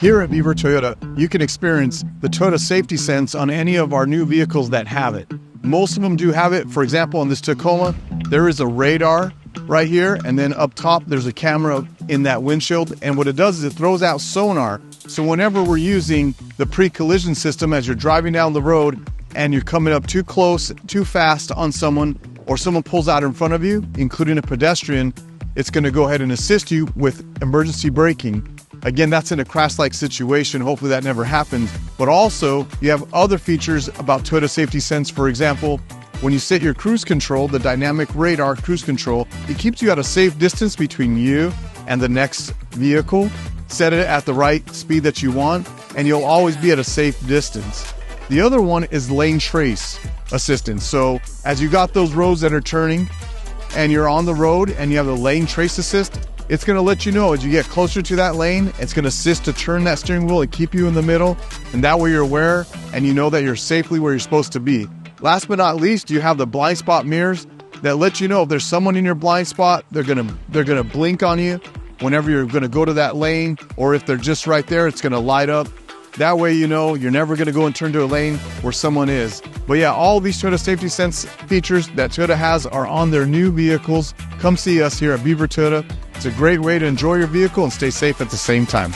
Here at Beaver Toyota, you can experience the Toyota safety sense on any of our new vehicles that have it. Most of them do have it. For example, on this Tacoma, there is a radar right here, and then up top, there's a camera in that windshield. And what it does is it throws out sonar. So whenever we're using the pre-collision system as you're driving down the road and you're coming up too close, too fast on someone, or someone pulls out in front of you, including a pedestrian, it's going to go ahead and assist you with emergency braking. Again, that's in a crash-like situation. Hopefully that never happens. But also, you have other features about Toyota Safety Sense. For example, when you set your cruise control, the dynamic radar cruise control, it keeps you at a safe distance between you and the next vehicle. Set it at the right speed that you want, and you'll always be at a safe distance. The other one is lane trace assistance. So as you got those roads that are turning and you're on the road and you have the lane trace assist, it's going to let you know as you get closer to that lane, it's going to assist to turn that steering wheel and keep you in the middle. And that way you're aware and you know that you're safely where you're supposed to be. Last but not least, you have the blind spot mirrors that let you know if there's someone in your blind spot, they're going to blink on you whenever you're going to go to that lane, or if they're just right there, it's going to light up. That way you know you're never going to go and turn to a lane where someone is. But yeah, all these Toyota Safety Sense features that Toyota has are on their new vehicles. Come see us here at Beaver Toyota. It's a great way to enjoy your vehicle and stay safe at the same time.